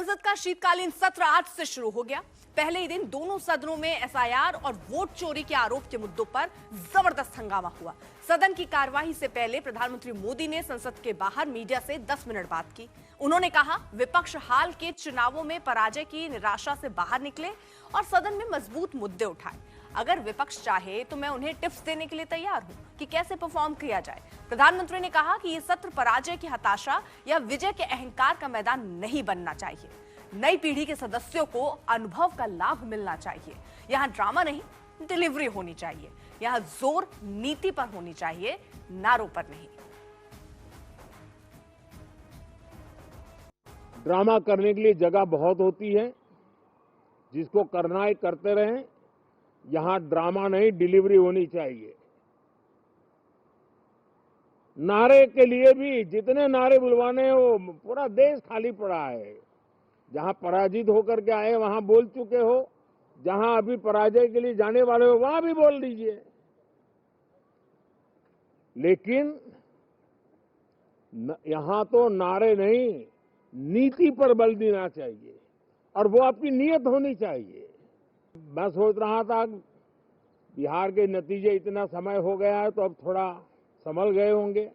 संसद का शीतकालीन सत्र आज से शुरू हो गया। पहले ही दिन दोनों सदनों में एसआईआर और वोट चोरी के आरोप के मुद्दों पर जबरदस्त हंगामा हुआ। सदन की कार्यवाही से पहले प्रधानमंत्री मोदी ने संसद के बाहर मीडिया से 10 मिनट बात की। उन्होंने कहा, विपक्ष हाल के चुनावों में पराजय की निराशा से बाहर निकले और सदन में मजबूत मुद्दे उठाए। अगर विपक्ष चाहे तो मैं उन्हें टिप्स देने के लिए तैयार हूं कि कैसे परफॉर्म किया जाए। प्रधानमंत्री ने कहा कि यह सत्र पराजय की हताशा या विजय के अहंकार का मैदान नहीं बनना चाहिए। नई पीढ़ी के सदस्यों को अनुभव का लाभ मिलना चाहिए। यहां ड्रामा नहीं, डिलीवरी होनी चाहिए। यहां जोर नीति पर होनी चाहिए, नारों पर नहीं। ड्रामा करने के लिए जगह बहुत होती है, जिसको करना है करते रहें। यहां ड्रामा नहीं, डिलीवरी होनी चाहिए। नारे के लिए भी जितने नारे बुलवाने हैं, वो पूरा देश खाली पड़ा है। जहां पराजित होकर के आए वहां बोल चुके हो, जहां अभी पराजय के लिए जाने वाले हो वहां भी बोल दीजिए। लेकिन यहां तो नारे नहीं, नीति पर बल देना चाहिए और वो आपकी नीयत होनी चाहिए। मैं सोच रहा था बिहार के नतीजे इतना समय हो गया है तो अब थोड़ा संभल गए होंगे,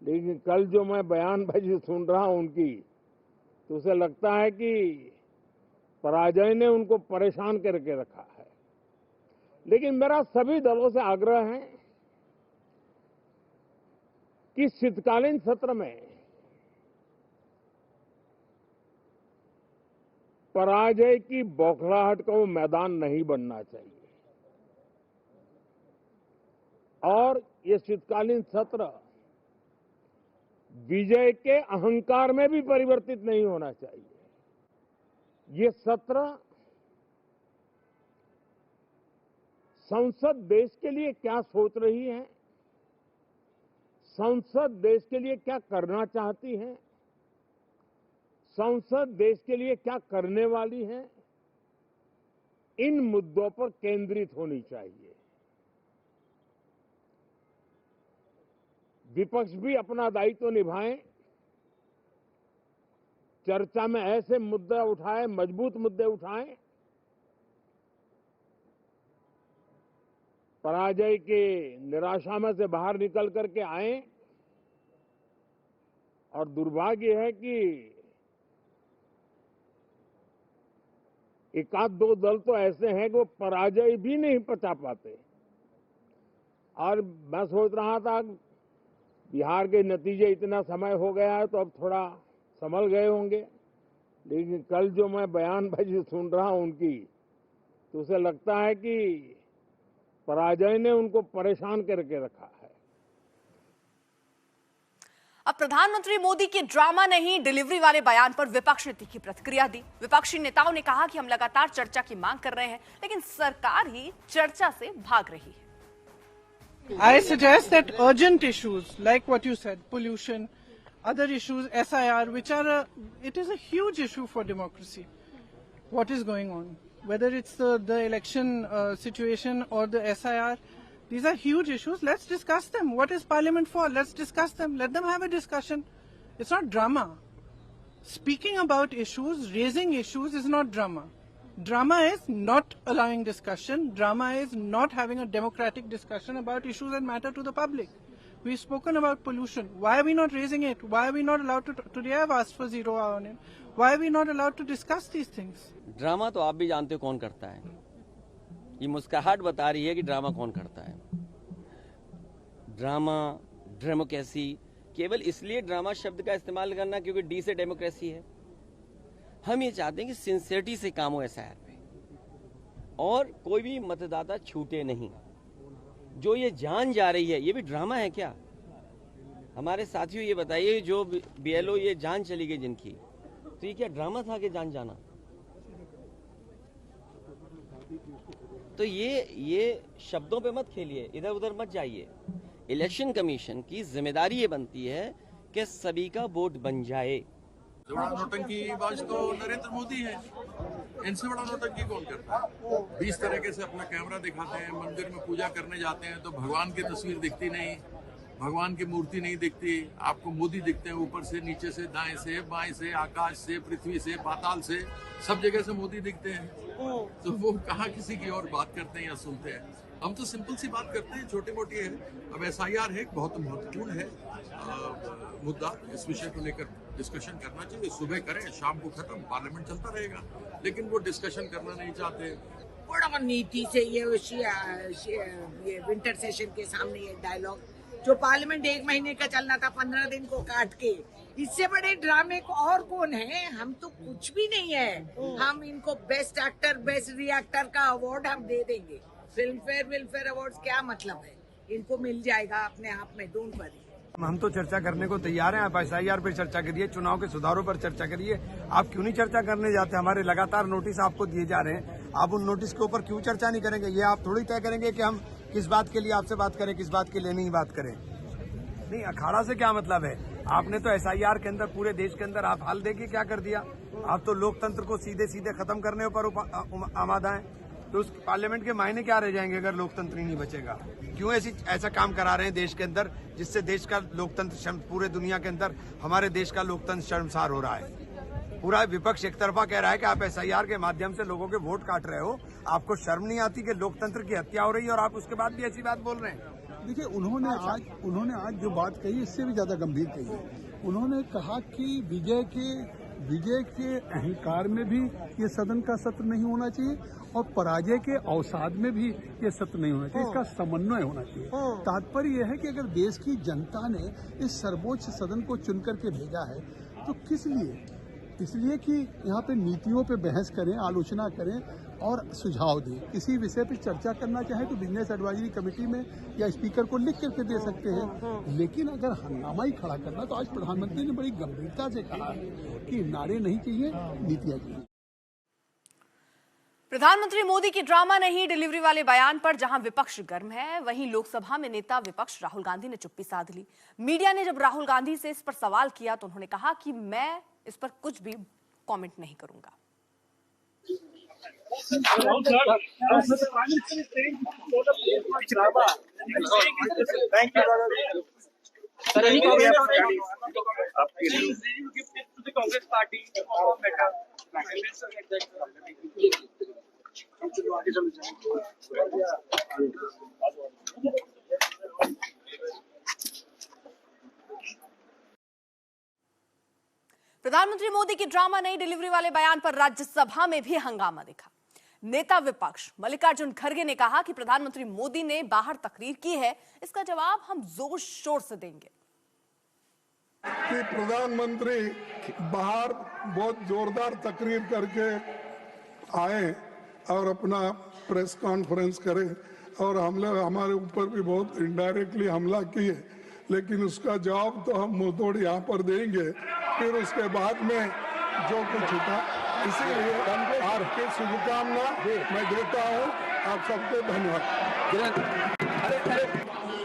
लेकिन कल जो मैं बयानबाजी सुन रहा हूं उनकी, तो उसे लगता है कि पराजय ने उनको परेशान करके रखा है। लेकिन मेरा सभी दलों से आग्रह है कि शीतकालीन सत्र में पराजय की बौखलाहट का वो मैदान नहीं बनना चाहिए और ये शीतकालीन सत्र विजय के अहंकार में भी परिवर्तित नहीं होना चाहिए। ये सत्र संसद देश के लिए क्या सोच रही है, संसद देश के लिए क्या करना चाहती है, संसद देश के लिए क्या करने वाली है, इन मुद्दों पर केंद्रित होनी चाहिए। विपक्ष भी अपना दायित्व निभाएं, चर्चा में ऐसे मुद्दे उठाएं, मजबूत मुद्दे उठाएं, पराजय के निराशा में से बाहर निकल करके आए। और दुर्भाग्य है कि एक आध दो दल तो ऐसे हैं कि वो पराजय भी नहीं पचा पाते। और मैं सोच रहा था बिहार के नतीजे इतना समय हो गया है तो अब थोड़ा संभल गए होंगे, लेकिन कल जो मैं बयानबाजी सुन रहा हूं उनकी, तो उसे लगता है कि पराजय ने उनको परेशान करके रखा है। अब प्रधानमंत्री मोदी के ड्रामा नहीं, डिलीवरी वाले बयान पर विपक्ष ने तीखी प्रतिक्रिया दी। विपक्षी नेताओं ने कहा कि हम लगातार चर्चा की मांग कर रहे हैं, लेकिन सरकार ही चर्चा से भाग रही है। I suggest that urgent issues like what you said, pollution, other issues, SIR, which are it is a huge issue for democracy. What is going on? Whether it's the election situation or the SIR, these are huge issues. Let's discuss them. What is Parliament for? Let's discuss them. Let them have a discussion. It's not drama. Speaking about issues, raising issues is not drama. Drama is not allowing discussion. Drama is not having a democratic discussion about issues that matter to the public. We've spoken about pollution. Why are we not raising it? Why are we not allowed to? Today I've asked for 0 hour on it. Why are we not allowed to discuss these things? Drama तो आप भी जानते हो कौन करता है। ये मुस्कुराहट बता रही है कि ड्रामा कौन करता है। ड्रामा, डेमोक्रेसी, केवल इसलिए ड्रामा शब्द का इस्तेमाल करना क्योंकि डी से डेमोक्रेसी है। हम ये चाहते हैं कि सिंसियरिटी से काम हो एसआईआर पे और कोई भी मतदाता छूटे नहीं। जो ये जान जा रही है, ये भी ड्रामा है क्या? हमारे साथियों ये बताइए, जो बीएलओ ये जान चली गई जिनकी, तो ये क्या ड्रामा था कि जान जाना? तो ये शब्दों पे मत खेलिए, इधर उधर मत जाइए। इलेक्शन कमीशन की जिम्मेदारी ये बनती है कि सभी का वोट बन जाए। बड़ा नौटंकी बाज तो नरेंद्र मोदी है, इनसे बड़ा नौटंकी कौन करता है? 20 तरीके से अपना कैमरा दिखाते हैं, मंदिर में पूजा करने जाते हैं तो भगवान की तस्वीर दिखती नहीं, भगवान की मूर्ति नहीं दिखती, आपको मोदी दिखते हैं ऊपर से, नीचे से, दाएं से, बाएं से, आकाश से, पृथ्वी से, पाताल से, सब जगह से मोदी दिखते हैं। तो वो कहाँ किसी की और बात करते हैं या सुनते हैं। हम तो सिंपल सी बात करते हैं, छोटी मोटी है। अब SIR है, बहुत महत्वपूर्ण है मुद्दा, इस विषय को लेकर डिस्कशन करना चाहिए। सुबह करें, शाम को खत्म, पार्लियामेंट चलता रहेगा, लेकिन वो डिस्कशन करना नहीं चाहते। बड़ा नीति से ये विंटर सेशन के सामने ये डायलॉग जो पार्लियामेंट 1 महीने का चलना था 15 दिन को काट के, इससे बड़े ड्रामे को और कौन है। हम तो कुछ भी नहीं है। हम इनको बेस्ट एक्टर, बेस्ट रिएक्टर का अवार्ड हम दे देंगे। फिल्म फेयर अवार्ड क्या मतलब है, इनको मिल जाएगा अपने आप में, डोंट वरी। हम तो चर्चा करने को तैयार हैं। आप SIR पर चर्चा करिए, चुनाव के सुधारों पर चर्चा करिए। आप क्यों नहीं चर्चा करने जाते? हमारे लगातार नोटिस आपको दिए जा रहे हैं, आप उन नोटिस के ऊपर क्यों चर्चा नहीं करेंगे? ये आप थोड़ी तय करेंगे कि हम किस बात के लिए आपसे बात करें, किस बात के लिए नहीं बात करें। नहीं, अखाड़ा से क्या मतलब है? आपने तो SIR के अंदर पूरे देश के अंदर आप हाल देखिए क्या कर दिया। आप तो लोकतंत्र को सीधे सीधे खत्म करने पर आमादा है। तो उस पार्लियामेंट के मायने क्या रह जाएंगे अगर लोकतंत्र ही नहीं बचेगा? क्यों ऐसा काम करा रहे हैं देश के अंदर, जिससे देश का लोकतंत्र, पूरे दुनिया के अंदर हमारे देश का लोकतंत्र शर्मसार हो रहा है। पूरा विपक्ष एक तरफा कह रहा है कि आप SIR के माध्यम से लोगों के वोट काट रहे हो। आपको शर्म नहीं आती कि लोकतंत्र की हत्या हो रही है और आप उसके बाद भी ऐसी बात बोल रहे हैं? देखिए, उन्होंने आज जो बात कही इससे भी ज्यादा गंभीर कही है। उन्होंने कहा कि विजय के अहंकार में भी ये सदन का सत्र नहीं होना चाहिए और पराजय के अवसाद में भी ये सत्र नहीं होना चाहिए। इसका समन्वय होना चाहिए। तात्पर्य यह है कि अगर देश की जनता ने इस सर्वोच्च सदन को चुन करके भेजा है तो किस लिए? इसलिए कि यहाँ पे नीतियों पे बहस करें, आलोचना करें और सुझाव दें। किसी विषय पे चर्चा करना चाहे तो बिजनेस एडवाइजरी कमेटी में या स्पीकर को लिख करके दे सकते हैं। लेकिन अगर हंगामा ही खड़ा करना, तो आज प्रधानमंत्री ने बड़ी गंभीरता से कहा है कि नारे नहीं चाहिए, नीतियाँ चाहिए। प्रधानमंत्री मोदी की ड्रामा नहीं डिलीवरी वाले बयान पर जहां विपक्ष गर्म है, वहीं लोकसभा में नेता विपक्ष राहुल गांधी ने चुप्पी साध ली। मीडिया ने जब राहुल गांधी से इस पर सवाल किया तो उन्होंने कहा कि मैं इस पर कुछ भी कमेंट नहीं करूंगा। प्रधानमंत्री मोदी की ड्रामा नहीं डिलीवरी वाले बयान पर राज्यसभा में भी हंगामा दिखा। नेता विपक्ष मल्लिकार्जुन खड़गे ने कहा कि प्रधानमंत्री मोदी ने बाहर तकरीर की है, इसका जवाब हम जोर शोर से देंगे। कि प्रधानमंत्री बाहर बहुत जोरदार तकरीर करके आए और अपना प्रेस कॉन्फ्रेंस करे और हमारे ऊपर भी बहुत इनडायरेक्टली हमला किए, लेकिन उसका जवाब तो हम मुंह तोड़ यहाँ पर देंगे। फिर उसके बाद में जो कुछ था, इसीलिए आपके शुभकामना मैं देता हूँ। आप सबको धन्यवाद।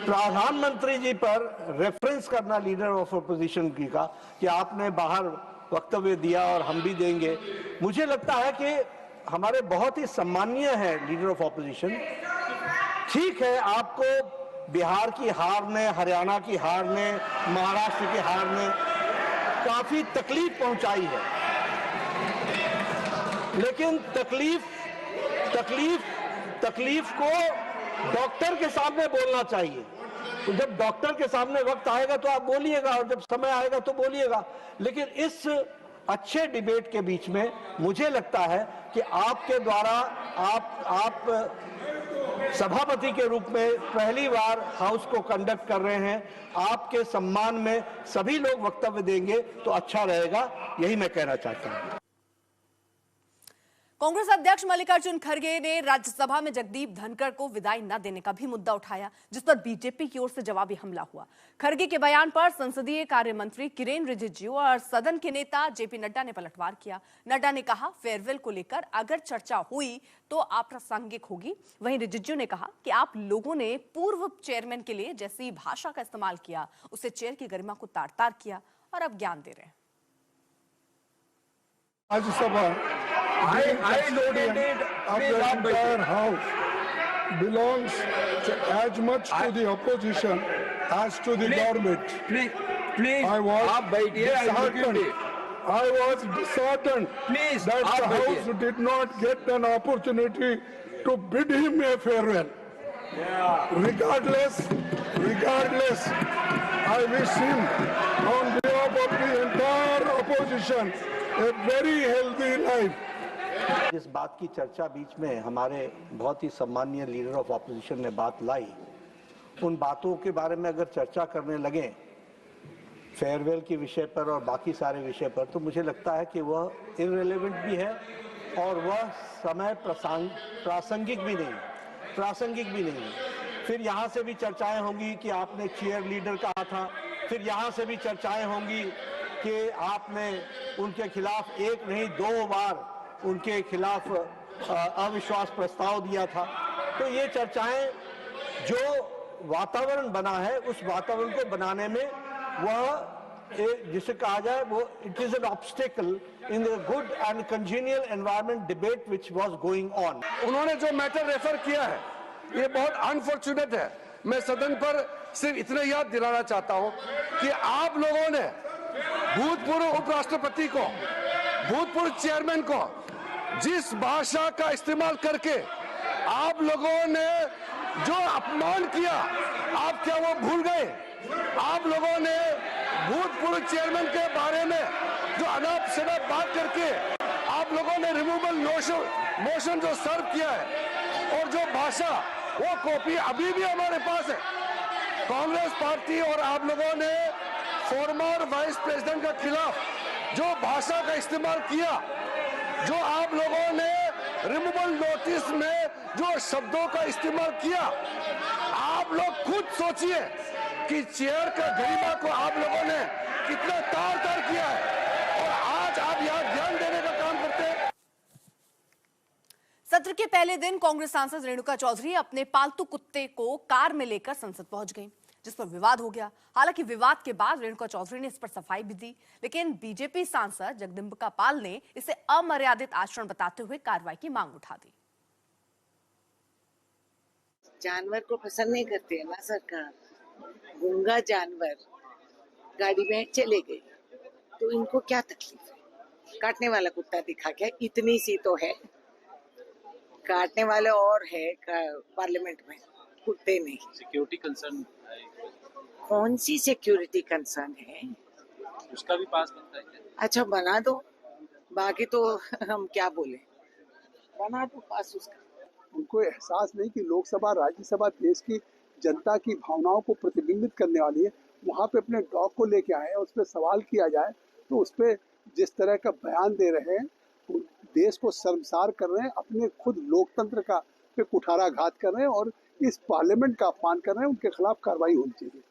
प्रधानमंत्री जी पर रेफरेंस करना लीडर ऑफ अपोजिशन की का कि आपने बाहर वक्तव्य दिया और हम भी देंगे, मुझे लगता है कि हमारे बहुत ही सम्मानीय है लीडर ऑफ अपोजिशन। ठीक है, आपको बिहार की हार ने, हरियाणा की हार ने, महाराष्ट्र की हार ने काफी तकलीफ पहुंचाई है, लेकिन तकलीफ को डॉक्टर के सामने बोलना चाहिए। तो जब डॉक्टर के सामने वक्त आएगा तो आप बोलिएगा और जब समय आएगा तो बोलिएगा। लेकिन इस अच्छे डिबेट के बीच में मुझे लगता है कि आपके द्वारा आप सभापति के रूप में पहली बार हाउस को कंडक्ट कर रहे हैं, आपके सम्मान में सभी लोग वक्तव्य देंगे तो अच्छा रहेगा, यही मैं कहना चाहता हूं। कांग्रेस अध्यक्ष मल्लिकार्जुन खड़गे ने राज्यसभा में जगदीप धनखड़ को विदाई न देने का भी मुद्दा उठाया, जिस पर बीजेपी की ओर से जवाबी हमला हुआ। खड़गे के बयान पर संसदीय कार्य मंत्री किरेन रिजिजू और सदन के नेता जेपी नड्डा ने पलटवार किया। नड्डा ने कहा, फेयरवेल को लेकर अगर चर्चा हुई तो अप्रासंगिक होगी। वहीं रिजिजू ने कहा कि आप लोगों ने पूर्व चेयरमैन के लिए जैसी भाषा का इस्तेमाल किया, उससे चेयर की गरिमा को तार-तार किया और अब ज्ञान दे रहे हैं। Rajya Sabha I noted of the entire house belongs as much to the opposition as to the government. Please, I was आप बैठिए, disheartened. I was disheartened Please, that आप the बैठिए। House did not get an opportunity to bid him a farewell. Regardless, I wish him, on behalf of the entire opposition, a very healthy life. इस बात की चर्चा बीच में हमारे बहुत ही सम्मानीय लीडर ऑफ ऑपोजिशन ने बात लाई, उन बातों के बारे में अगर चर्चा करने लगे फेयरवेल के विषय पर और बाकी सारे विषय पर, तो मुझे लगता है कि वह इररिलेवेंट भी है और वह समय प्रासंगिक भी नहीं। फिर यहाँ से भी चर्चाएं होंगी कि आपने चीयर लीडर कहा था, फिर यहाँ से भी चर्चाएं होंगी कि आपने उनके खिलाफ एक नहीं 2 बार उनके खिलाफ अविश्वास प्रस्ताव दिया था। तो ये चर्चाएं, जो वातावरण बना है उस वातावरण को बनाने में वह जिसे कहा जाए वो it is an obstacle in the good and congenial environment debate which was going on. उन्होंने जो मैटर रेफर किया है ये बहुत अनफॉर्चुनेट है। मैं सदन पर सिर्फ इतना याद दिलाना चाहता हूं कि आप लोगों ने भूतपूर्व उपराष्ट्रपति को, भूतपूर्व चेयरमैन को जिस भाषा का इस्तेमाल करके आप लोगों ने जो अपमान किया, आप क्या वो भूल गए? आप लोगों ने भूतपूर्व चेयरमैन के बारे में जो अनाप शनाप बात करके आप लोगों ने रिमूवल मोशन जो सर्व किया है और जो भाषा, वो कॉपी अभी भी हमारे पास है। कांग्रेस पार्टी और आप लोगों ने फॉर्मर वाइस प्रेसिडेंट के खिलाफ जो भाषा का इस्तेमाल किया, जो आप लोगों ने रिमूवल नोटिस में जो शब्दों का इस्तेमाल किया, आप लोग खुद सोचिए कि चेयर का गरिमा को आप लोगों ने कितना तार किया है और आज आप यहाँ ध्यान देने का काम करते हैं। सत्र के पहले दिन कांग्रेस सांसद रेणुका चौधरी अपने पालतू कुत्ते को कार में लेकर संसद पहुंच गईं, जिस पर विवाद हो गया। हालांकि विवाद के बाद रेणुका चौधरी ने इस पर सफाई भी दी, लेकिन बीजेपी सांसद जगदम्बिका पाल ने इसे अमर्यादित आचरण बताते हुए कार्रवाई की मांग उठा दी। जानवर को पसंद नहीं करते है ना सरकार। गूंगा जानवर गाड़ी में चले गए तो इनको क्या तकलीफ है? काटने वाला कुत्ता दिखा क्या? इतनी सी तो है, काटने वाले और है पार्लियामेंट में, कुत्ते नहीं। सिक्योरिटी कंसर्न कौन सी सिक्योरिटी कंसर्न है? उसका भी पास बनता है क्या? अच्छा बना दो, बाकी तो हम क्या बोले, बना दो पास उसका। उनको एहसास नहीं कि लोकसभा राज्यसभा देश की जनता की भावनाओं को प्रतिबिंबित करने वाली है। वहाँ पे अपने डॉग को लेके आए, उस पर सवाल किया जाए तो उस पर जिस तरह का बयान दे रहे हैं, देश को शर्मसार कर रहे हैं, अपने खुद लोकतंत्र का पे कुठाराघात कर रहे हैं और इस पार्लियामेंट का अपमान कर रहे हैं। उनके खिलाफ कार्रवाई होनी चाहिए।